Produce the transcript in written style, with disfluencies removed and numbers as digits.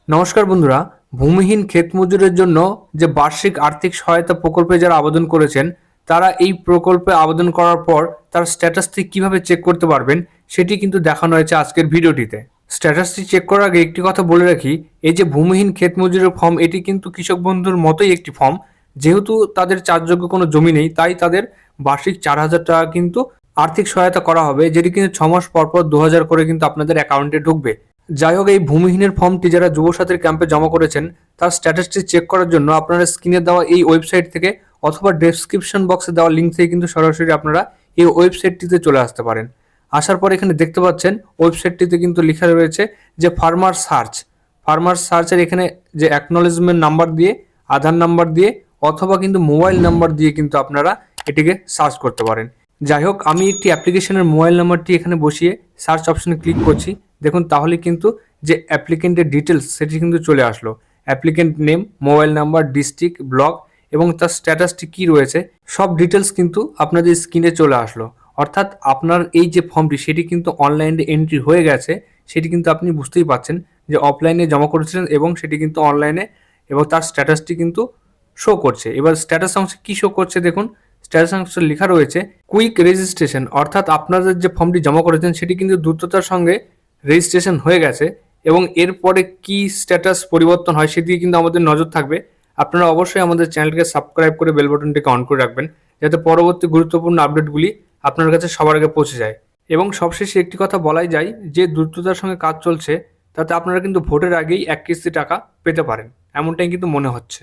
নমস্কার বন্ধুরা। ভূমিহীন ক্ষেত মজুরের জন্য যে বার্ষিক আর্থিক সহায়তা প্রকল্পে যারা আবেদন করেছেন, তারা এই প্রকল্পে আবেদন করার পর তার স্ট্যাটাসটি কিভাবে চেক করতে পারবেন সেটি কিন্তু দেখানো হয়েছে আজকের ভিডিওটিতে। স্ট্যাটাসটি চেক করার আগে একটি কথা বলে রাখি, এই যে ভূমিহীন ক্ষেত মজুরের ফর্ম, এটি কিন্তু কৃষক বন্ধুর মতোই একটি ফর্ম। যেহেতু তাদের চাষযোগ্য কোনো জমি নেই, তাই তাদের বার্ষিক 4,000 টাকা কিন্তু আর্থিক সহায়তা করা হবে, যেটি কিন্তু 6 মাস পর পর 2,000 করে কিন্তু আপনাদের অ্যাকাউন্টে ঢুকবে। যাই হোক, এই ভূমিহীনের ফর্মটি যারা যুবসাথীর ক্যাম্পে জমা করেছেন, তার স্ট্যাটাসটি চেক করার জন্য আপনারা স্ক্রিনে দেওয়া এই ওয়েবসাইট থেকে অথবা ডেসক্রিপশন বক্সে দেওয়া লিঙ্ক থেকে কিন্তু সরাসরি আপনারা এই ওয়েবসাইটটিতে চলে আসতে পারেন। আসার পর এখানে দেখতে পাচ্ছেন ওয়েবসাইটটিতে কিন্তু লেখা রয়েছে যে ফার্মার সার্চের এখানে যে অ্যাকনোলেজমেন্ট নাম্বার দিয়ে, আধার নাম্বার দিয়ে অথবা কিন্তু মোবাইল নাম্বার দিয়ে কিন্তু আপনারা এটিকে সার্চ করতে পারেন। যাই হোক, আমি একটি অ্যাপ্লিকেশনের মোবাইল নাম্বারটি এখানে বসিয়ে সার্চ অপশনে ক্লিক করছি। দেখুন, তাহলে কিন্তু যে অ্যাপ্লিকেন্টের ডিটেলস সেটি কিন্তু চলে আসলো। Applicant name, mobile number, district, block এবং তার স্ট্যাটাসটি কী রয়েছে, সব ডিটেলস কিন্তু আপনাদের স্ক্রিনে চলে আসলো। অর্থাৎ আপনার এই যে ফর্মটি সেটি কিন্তু অনলাইনে এন্ট্রি হয়ে গেছে, সেটি কিন্তু আপনি বুঝতেই পাচ্ছেন যে অফলাইনে জমা করেছিলেন এবং সেটি কিন্তু অনলাইনে, এবং তার স্ট্যাটাসটি কিন্তু শো করছে। এবার স্ট্যাটাস অংশে কী শো করছে দেখুন, স্ট্যাটাস অংশে লেখা রয়েছে কুইক রেজিস্ট্রেশন, অর্থাৎ আপনাদের যে ফর্মটি জমা করেছেন সেটি কিন্তু দ্রুততার সঙ্গে রেজিস্ট্রেশন হয়ে গেছে। এবং এরপরে কি স্ট্যাটাস পরিবর্তন হয় সেদিকে কিন্তু আমাদের নজর থাকবে। আপনারা অবশ্যই আমাদের চ্যানেলকে সাবস্ক্রাইব করে বেল বাটনটিকে অন করে রাখবেন, যাতে পরবর্তী গুরুত্বপূর্ণ আপডেটগুলি আপনার কাছে সবার আগে পৌঁছে যায়। এবং সবশেষে একটি কথা বলাই যায়, যে দ্রুততার সঙ্গে কাজ চলছে তাতে আপনারা কিন্তু ভোটের আগেই 1 কিস্তি টাকা পেতে পারেন, এমনটাই কিন্তু মনে হচ্ছে।